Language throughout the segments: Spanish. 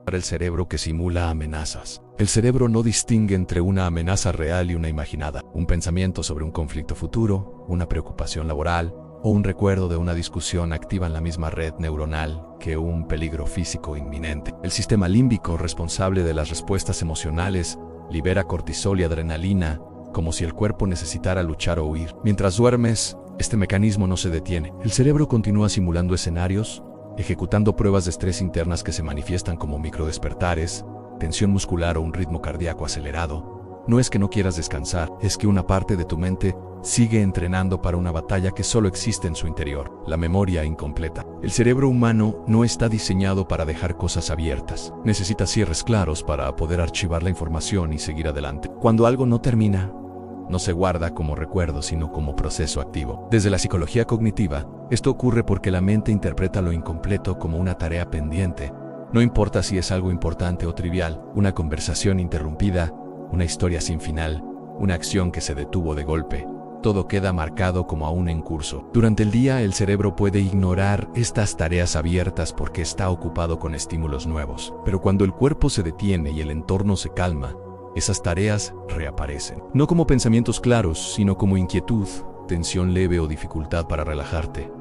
Para el cerebro que simula amenazas. El cerebro no distingue entre una amenaza real y una imaginada. Un pensamiento sobre un conflicto futuro, una preocupación laboral o un recuerdo de una discusión activan la misma red neuronal que un peligro físico inminente. El sistema límbico, responsable de las respuestas emocionales, libera cortisol y adrenalina, como si el cuerpo necesitara luchar o huir. Mientras duermes, este mecanismo no se detiene. El cerebro continúa simulando escenarios, ejecutando pruebas de estrés internas que se manifiestan como microdespertares, tensión muscular o un ritmo cardíaco acelerado. No es que no quieras descansar, es que una parte de tu mente sigue entrenando para una batalla que solo existe en su interior, la memoria incompleta. El cerebro humano no está diseñado para dejar cosas abiertas. Necesita cierres claros para poder archivar la información y seguir adelante. Cuando algo no termina, no se guarda como recuerdo, sino como proceso activo. Desde la psicología cognitiva, esto ocurre porque la mente interpreta lo incompleto como una tarea pendiente. No importa si es algo importante o trivial, una conversación interrumpida, una historia sin final, una acción que se detuvo de golpe. Todo queda marcado como aún en curso. Durante el día, el cerebro puede ignorar estas tareas abiertas porque está ocupado con estímulos nuevos. Pero cuando el cuerpo se detiene y el entorno se calma, esas tareas reaparecen. No como pensamientos claros, sino como inquietud, tensión leve o dificultad para relajarte.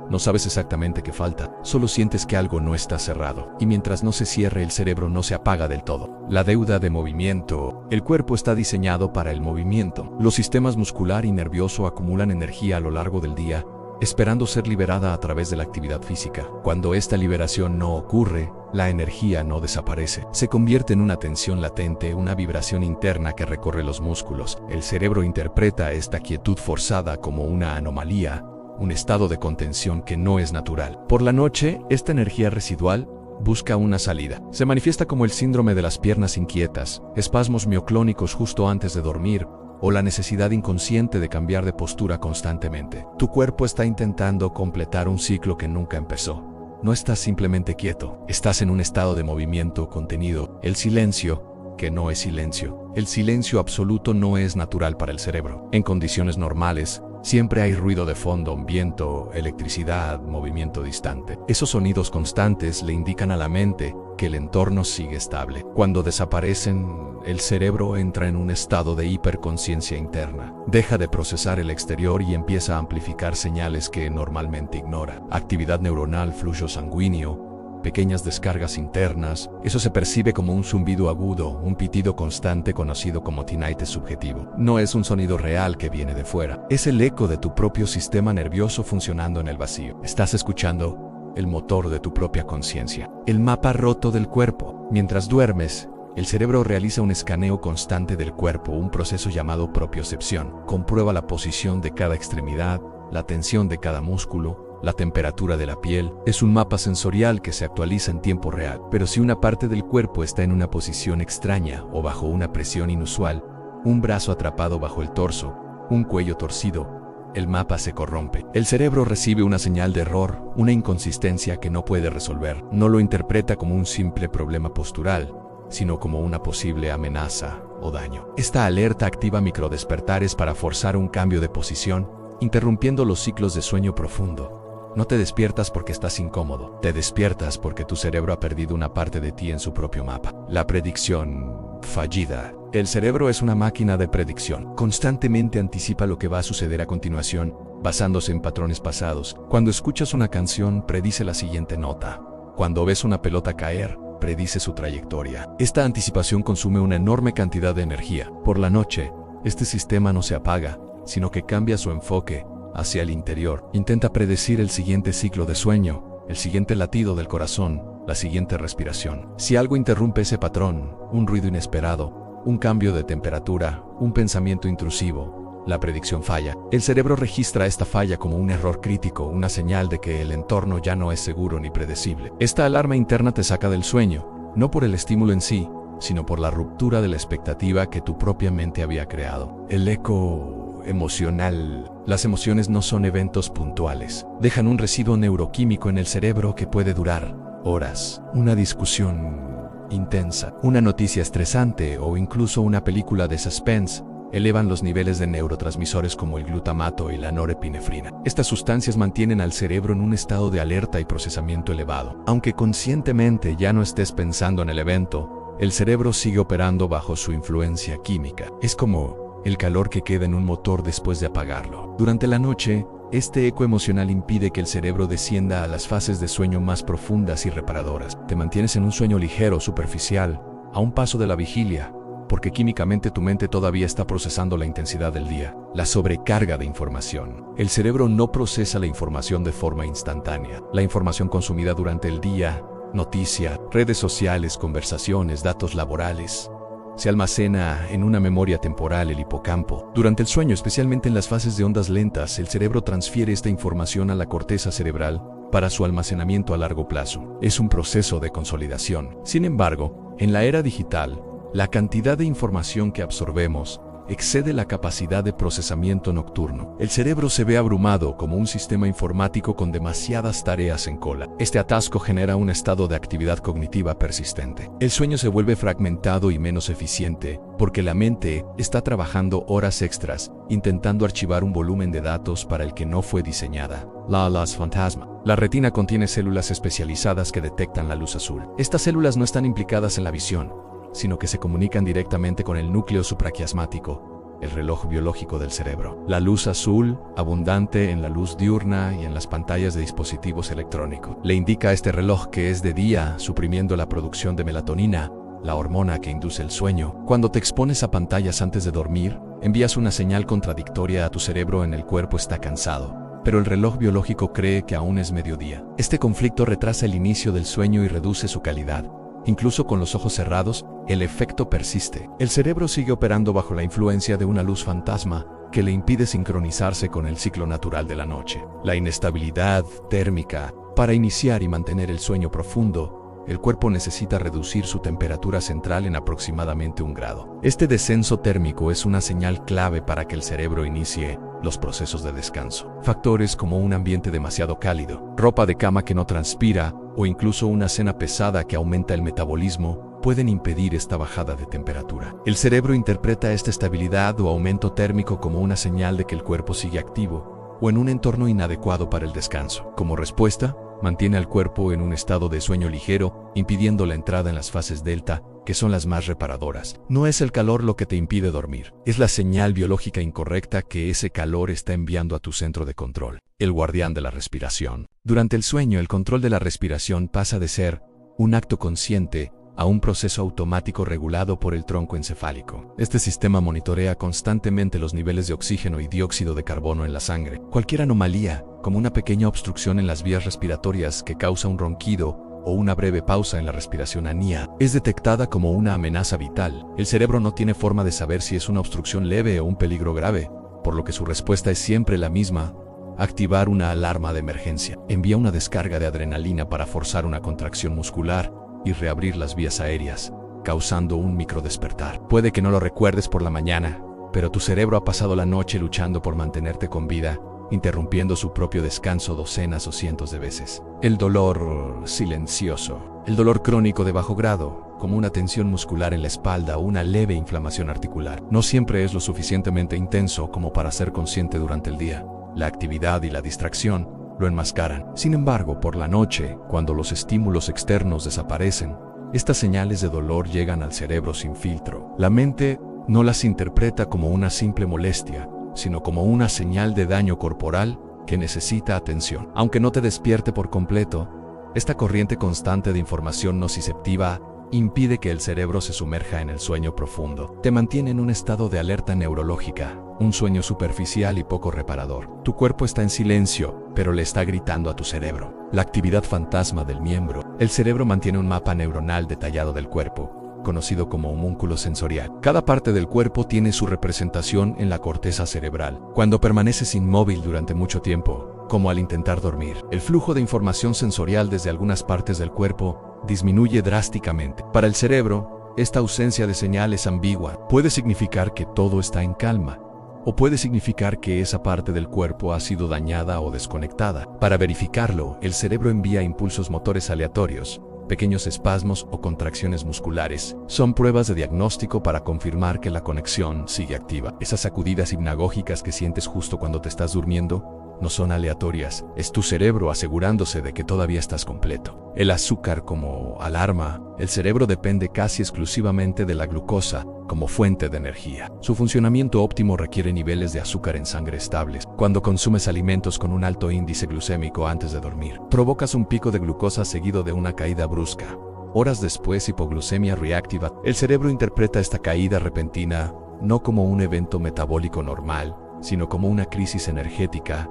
No sabes exactamente qué falta, solo sientes que algo no está cerrado. Y mientras no se cierre, el cerebro no se apaga del todo. La deuda de movimiento. El cuerpo está diseñado para el movimiento. Los sistemas muscular y nervioso acumulan energía a lo largo del día, esperando ser liberada a través de la actividad física. Cuando esta liberación no ocurre, la energía no desaparece. Se convierte en una tensión latente, una vibración interna que recorre los músculos. El cerebro interpreta esta quietud forzada como una anomalía, un estado de contención que no es natural. Por la noche, esta energía residual busca una salida. Se manifiesta como el síndrome de las piernas inquietas, espasmos mioclónicos justo antes de dormir, o la necesidad inconsciente de cambiar de postura constantemente. Tu cuerpo está intentando completar un ciclo que nunca empezó. No estás simplemente quieto, estás en un estado de movimiento contenido. El silencio, que no es silencio. El silencio absoluto no es natural para el cerebro. En condiciones normales, siempre hay ruido de fondo, viento, electricidad, movimiento distante. Esos sonidos constantes le indican a la mente que el entorno sigue estable. Cuando desaparecen, el cerebro entra en un estado de hiperconciencia interna. Deja de procesar el exterior y empieza a amplificar señales que normalmente ignora. Actividad neuronal, flujo sanguíneo, pequeñas descargas internas. Eso se percibe como un zumbido agudo, un pitido constante conocido como tinnitus subjetivo. No es un sonido real que viene de fuera. Es el eco de tu propio sistema nervioso funcionando en el vacío. Estás escuchando el motor de tu propia conciencia. El mapa roto del cuerpo. Mientras duermes, el cerebro realiza un escaneo constante del cuerpo, un proceso llamado propiocepción. Comprueba la posición de cada extremidad, la tensión de cada músculo, la temperatura de la piel. Es un mapa sensorial que se actualiza en tiempo real. Pero si una parte del cuerpo está en una posición extraña o bajo una presión inusual, un brazo atrapado bajo el torso, un cuello torcido, el mapa se corrompe. El cerebro recibe una señal de error, una inconsistencia que no puede resolver. No lo interpreta como un simple problema postural, sino como una posible amenaza o daño. Esta alerta activa microdespertares para forzar un cambio de posición, interrumpiendo los ciclos de sueño profundo. No te despiertas porque estás incómodo, te despiertas porque tu cerebro ha perdido una parte de ti en su propio mapa. La predicción fallida. El cerebro es una máquina de predicción. Constantemente anticipa lo que va a suceder a continuación, basándose en patrones pasados. Cuando escuchas una canción, predice la siguiente nota. Cuando ves una pelota caer, predice su trayectoria. Esta anticipación consume una enorme cantidad de energía. Por la noche, este sistema no se apaga, sino que cambia su enfoque hacia el interior. Intenta predecir el siguiente ciclo de sueño, el siguiente latido del corazón, la siguiente respiración. Si algo interrumpe ese patrón, un ruido inesperado, un cambio de temperatura, un pensamiento intrusivo, la predicción falla. El cerebro registra esta falla como un error crítico, una señal de que el entorno ya no es seguro ni predecible. Esta alarma interna te saca del sueño, no por el estímulo en sí, sino por la ruptura de la expectativa que tu propia mente había creado. El eco emocional. Las emociones no son eventos puntuales. Dejan un residuo neuroquímico en el cerebro que puede durar horas. Una discusión intensa, una noticia estresante o incluso una película de suspense elevan los niveles de neurotransmisores como el glutamato y la norepinefrina. Estas sustancias mantienen al cerebro en un estado de alerta y procesamiento elevado. Aunque conscientemente ya no estés pensando en el evento, el cerebro sigue operando bajo su influencia química. Es como el calor que queda en un motor después de apagarlo. Durante la noche, este eco emocional impide que el cerebro descienda a las fases de sueño más profundas y reparadoras. Te mantienes en un sueño ligero, superficial, a un paso de la vigilia, porque químicamente tu mente todavía está procesando la intensidad del día, la sobrecarga de información. El cerebro no procesa la información de forma instantánea. La información consumida durante el día, noticias, redes sociales, conversaciones, datos laborales, se almacena en una memoria temporal, el hipocampo. Durante el sueño, especialmente en las fases de ondas lentas, el cerebro transfiere esta información a la corteza cerebral para su almacenamiento a largo plazo. Es un proceso de consolidación. Sin embargo, en la era digital, la cantidad de información que absorbemos excede la capacidad de procesamiento nocturno. El cerebro se ve abrumado como un sistema informático con demasiadas tareas en cola. Este atasco genera un estado de actividad cognitiva persistente. El sueño se vuelve fragmentado y menos eficiente porque la mente está trabajando horas extras intentando archivar un volumen de datos para el que no fue diseñada. Las fantasma. La retina contiene células especializadas que detectan la luz azul. Estas células no están implicadas en la visión, sino que se comunican directamente con el núcleo supraquiasmático, el reloj biológico del cerebro. La luz azul, abundante en la luz diurna y en las pantallas de dispositivos electrónicos, le indica a este reloj que es de día, suprimiendo la producción de melatonina, la hormona que induce el sueño. Cuando te expones a pantallas antes de dormir, envías una señal contradictoria a tu cerebro: en el cuerpo está cansado, pero el reloj biológico cree que aún es mediodía. Este conflicto retrasa el inicio del sueño y reduce su calidad. Incluso con los ojos cerrados, el efecto persiste. El cerebro sigue operando bajo la influencia de una luz fantasma que le impide sincronizarse con el ciclo natural de la noche. La inestabilidad térmica. Para iniciar y mantener el sueño profundo, el cuerpo necesita reducir su temperatura central en aproximadamente 1 grado. Este descenso térmico es una señal clave para que el cerebro inicie los procesos de descanso. Factores como un ambiente demasiado cálido, ropa de cama que no transpira, o incluso una cena pesada que aumenta el metabolismo, pueden impedir esta bajada de temperatura. El cerebro interpreta esta estabilidad o aumento térmico como una señal de que el cuerpo sigue activo o en un entorno inadecuado para el descanso. Como respuesta, mantiene al cuerpo en un estado de sueño ligero, impidiendo la entrada en las fases delta, que son las más reparadoras. No es el calor lo que te impide dormir, es la señal biológica incorrecta que ese calor está enviando a tu centro de control, el guardián de la respiración. Durante el sueño, el control de la respiración pasa de ser un acto consciente a un proceso automático regulado por el tronco encefálico. Este sistema monitorea constantemente los niveles de oxígeno y dióxido de carbono en la sangre. Cualquier anomalía, como una pequeña obstrucción en las vías respiratorias que causa un ronquido o una breve pausa en la respiración ANIA, es detectada como una amenaza vital. El cerebro no tiene forma de saber si es una obstrucción leve o un peligro grave, por lo que su respuesta es siempre la misma: activar una alarma de emergencia. Envía una descarga de adrenalina para forzar una contracción muscular y reabrir las vías aéreas, causando un microdespertar. Puede que no lo recuerdes por la mañana, pero tu cerebro ha pasado la noche luchando por mantenerte con vida, interrumpiendo su propio descanso docenas o cientos de veces. El dolor silencioso. El dolor crónico de bajo grado, como una tensión muscular en la espalda o una leve inflamación articular, no siempre es lo suficientemente intenso como para ser consciente durante el día. La actividad y la distracción lo enmascaran. Sin embargo, por la noche, cuando los estímulos externos desaparecen, estas señales de dolor llegan al cerebro sin filtro. La mente no las interpreta como una simple molestia, sino como una señal de daño corporal que necesita atención. Aunque no te despierte por completo, esta corriente constante de información nociceptiva impide que el cerebro se sumerja en el sueño profundo. Te mantiene en un estado de alerta neurológica, un sueño superficial y poco reparador. Tu cuerpo está en silencio, pero le está gritando a tu cerebro. La actividad fantasma del miembro. El cerebro mantiene un mapa neuronal detallado del cuerpo, conocido como homúnculo sensorial. Cada parte del cuerpo tiene su representación en la corteza cerebral. Cuando permaneces inmóvil durante mucho tiempo, como al intentar dormir, el flujo de información sensorial desde algunas partes del cuerpo disminuye drásticamente. Para el cerebro, esta ausencia de señal es ambigua. Puede significar que todo está en calma, o puede significar que esa parte del cuerpo ha sido dañada o desconectada. Para verificarlo, el cerebro envía impulsos motores aleatorios, pequeños espasmos o contracciones musculares, son pruebas de diagnóstico para confirmar que la conexión sigue activa. Esas sacudidas hipnagógicas que sientes justo cuando te estás durmiendo no son aleatorias, es tu cerebro asegurándose de que todavía estás completo. El azúcar como alarma, el cerebro depende casi exclusivamente de la glucosa como fuente de energía. Su funcionamiento óptimo requiere niveles de azúcar en sangre estables. Cuando consumes alimentos con un alto índice glucémico antes de dormir, provocas un pico de glucosa seguido de una caída brusca. Horas después, hipoglucemia reactiva. El cerebro interpreta esta caída repentina no como un evento metabólico normal, sino como una crisis energética,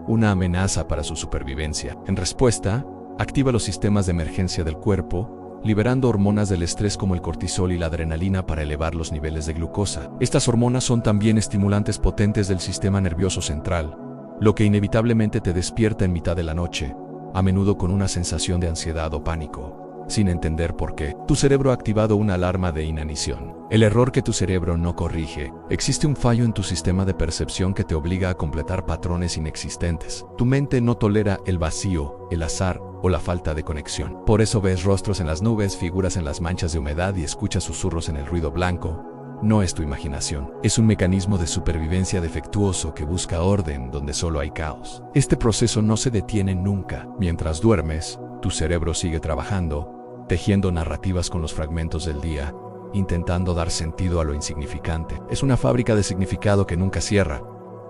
una amenaza para su supervivencia. En respuesta, activa los sistemas de emergencia del cuerpo, liberando hormonas del estrés como el cortisol y la adrenalina para elevar los niveles de glucosa. Estas hormonas son también estimulantes potentes del sistema nervioso central, lo que inevitablemente te despierta en mitad de la noche, a menudo con una sensación de ansiedad o pánico. Sin entender por qué, tu cerebro ha activado una alarma de inanición. El error que tu cerebro no corrige. Existe un fallo en tu sistema de percepción que te obliga a completar patrones inexistentes. Tu mente no tolera el vacío, el azar o la falta de conexión. Por eso ves rostros en las nubes, figuras en las manchas de humedad y escuchas susurros en el ruido blanco. No es tu imaginación, es un mecanismo de supervivencia defectuoso que busca orden donde solo hay caos. Este proceso no se detiene nunca. Mientras duermes, tu cerebro sigue trabajando, tejiendo narrativas con los fragmentos del día, intentando dar sentido a lo insignificante. Es una fábrica de significado que nunca cierra,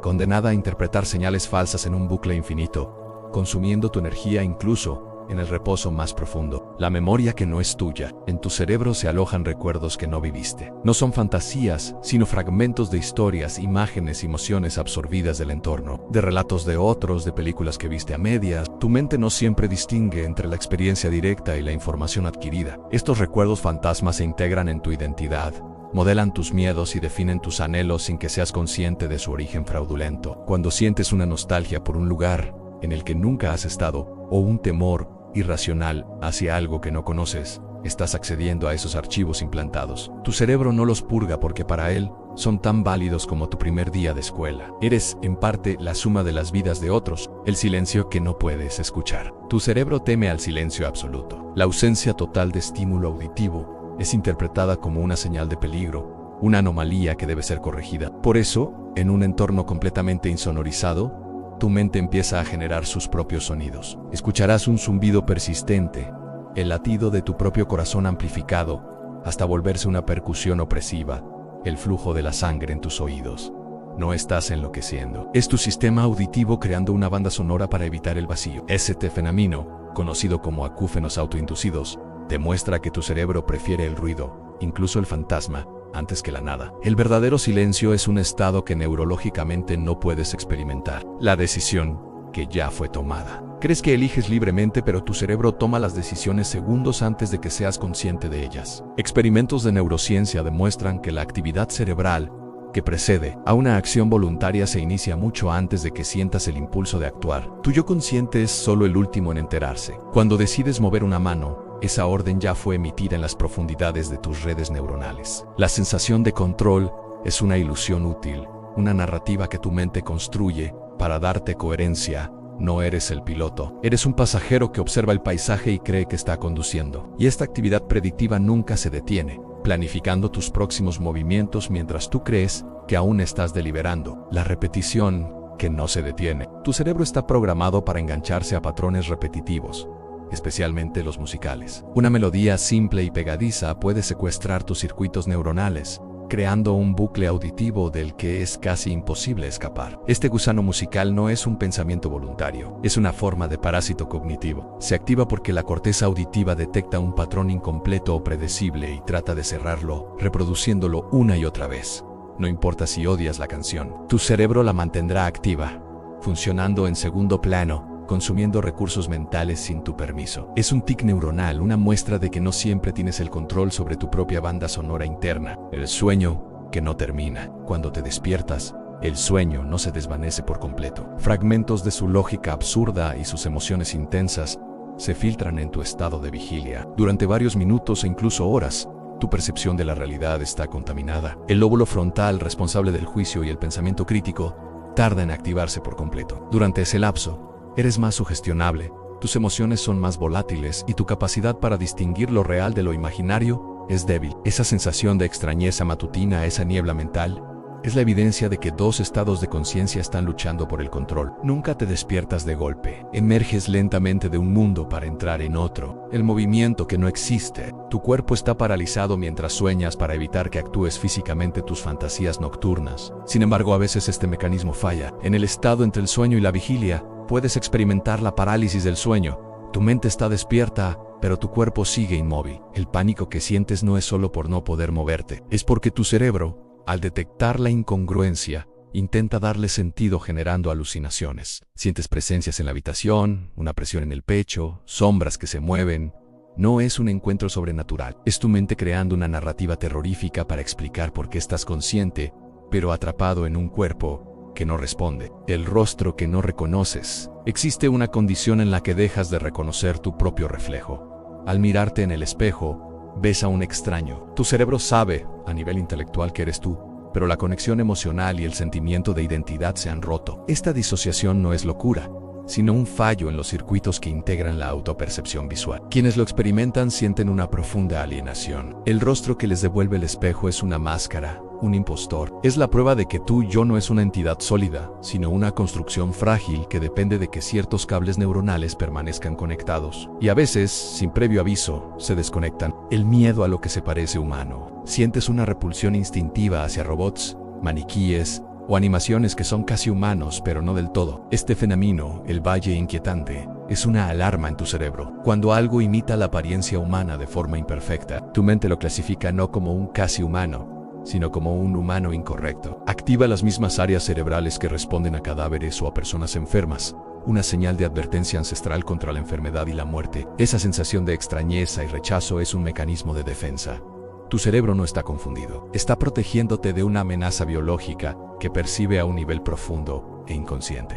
condenada a interpretar señales falsas en un bucle infinito, consumiendo tu energía incluso en el reposo más profundo. La memoria que no es tuya. En tu cerebro se alojan recuerdos que no viviste. No son fantasías, sino fragmentos de historias, imágenes y emociones absorbidas del entorno, de relatos de otros, de películas que viste a medias. Tu mente no siempre distingue entre la experiencia directa y la información adquirida. Estos recuerdos fantasmas se integran en tu identidad, modelan tus miedos y definen tus anhelos sin que seas consciente de su origen fraudulento. Cuando sientes una nostalgia por un lugar en el que nunca has estado, o un temor irracional hacia algo que no conoces, estás accediendo a esos archivos implantados. Tu cerebro no los purga porque para él son tan válidos como tu primer día de escuela. Eres, en parte, la suma de las vidas de otros, el silencio que no puedes escuchar. Tu cerebro teme al silencio absoluto. La ausencia total de estímulo auditivo es interpretada como una señal de peligro, una anomalía que debe ser corregida. Por eso, en un entorno completamente insonorizado, tu mente empieza a generar sus propios sonidos. Escucharás un zumbido persistente, el latido de tu propio corazón amplificado, hasta volverse una percusión opresiva, el flujo de la sangre en tus oídos. No estás enloqueciendo. Es tu sistema auditivo creando una banda sonora para evitar el vacío. Este fenómeno, conocido como acúfenos autoinducidos, demuestra que tu cerebro prefiere el ruido, incluso el fantasma, antes que la nada. El verdadero silencio es un estado que neurológicamente no puedes experimentar. La decisión que ya fue tomada. Crees que eliges libremente, pero tu cerebro toma las decisiones segundos antes de que seas consciente de ellas. Experimentos de neurociencia demuestran que la actividad cerebral que precede a una acción voluntaria se inicia mucho antes de que sientas el impulso de actuar. Tu yo consciente es solo el último en enterarse. Cuando decides mover una mano, esa orden ya fue emitida en las profundidades de tus redes neuronales. La sensación de control es una ilusión útil, una narrativa que tu mente construye para darte coherencia. No eres el piloto, eres un pasajero que observa el paisaje y cree que está conduciendo. Y esta actividad predictiva nunca se detiene, planificando tus próximos movimientos mientras tú crees que aún estás deliberando. La repetición que no se detiene. Tu cerebro está programado para engancharse a patrones repetitivos, especialmente los musicales. Una melodía simple y pegadiza puede secuestrar tus circuitos neuronales, creando un bucle auditivo del que es casi imposible escapar. Este gusano musical no es un pensamiento voluntario, es una forma de parásito cognitivo. Se activa porque la corteza auditiva detecta un patrón incompleto o predecible y trata de cerrarlo, reproduciéndolo una y otra vez. No importa si odias la canción, tu cerebro la mantendrá activa, funcionando en segundo plano, consumiendo recursos mentales sin tu permiso. Es un tic neuronal, una muestra de que no siempre tienes el control sobre tu propia banda sonora interna. El sueño que no termina. Cuando te despiertas, el sueño no se desvanece por completo. Fragmentos de su lógica absurda y sus emociones intensas se filtran en tu estado de vigilia. Durante varios minutos e incluso horas, tu percepción de la realidad está contaminada. El lóbulo frontal, responsable del juicio y el pensamiento crítico, tarda en activarse por completo. Durante ese lapso, eres más sugestionable, tus emociones son más volátiles y tu capacidad para distinguir lo real de lo imaginario es débil. Esa sensación de extrañeza matutina, esa niebla mental, es la evidencia de que dos estados de conciencia están luchando por el control. Nunca te despiertas de golpe. Emerges lentamente de un mundo para entrar en otro. El movimiento que no existe. Tu cuerpo está paralizado mientras sueñas para evitar que actúes físicamente tus fantasías nocturnas. Sin embargo, a veces este mecanismo falla. En el estado entre el sueño y la vigilia, puedes experimentar la parálisis del sueño. Tu mente está despierta, pero tu cuerpo sigue inmóvil. El pánico que sientes no es solo por no poder moverte. Es porque tu cerebro, al detectar la incongruencia, intenta darle sentido generando alucinaciones. Sientes presencias en la habitación, una presión en el pecho, sombras que se mueven. No es un encuentro sobrenatural. Es tu mente creando una narrativa terrorífica para explicar por qué estás consciente, pero atrapado en un cuerpo que no responde. El rostro que no reconoces. Existe una condición en la que dejas de reconocer tu propio reflejo. Al mirarte en el espejo, ves a un extraño. Tu cerebro sabe, a nivel intelectual, que eres tú, pero la conexión emocional y el sentimiento de identidad se han roto. Esta disociación no es locura, sino un fallo en los circuitos que integran la autopercepción visual. Quienes lo experimentan sienten una profunda alienación. El rostro que les devuelve el espejo es una máscara, un impostor. Es la prueba de que tu yo no es una entidad sólida, sino una construcción frágil que depende de que ciertos cables neuronales permanezcan conectados. Y a veces, sin previo aviso, se desconectan. El miedo a lo que se parece humano. Sientes una repulsión instintiva hacia robots, maniquíes o animaciones que son casi humanos pero no del todo. Este fenómeno, el valle inquietante, es una alarma en tu cerebro. Cuando algo imita la apariencia humana de forma imperfecta, tu mente lo clasifica no como un casi humano, sino como un humano incorrecto. Activa las mismas áreas cerebrales que responden a cadáveres o a personas enfermas, una señal de advertencia ancestral contra la enfermedad y la muerte. Esa sensación de extrañeza y rechazo es un mecanismo de defensa. Tu cerebro no está confundido. Está protegiéndote de una amenaza biológica que percibe a un nivel profundo e inconsciente.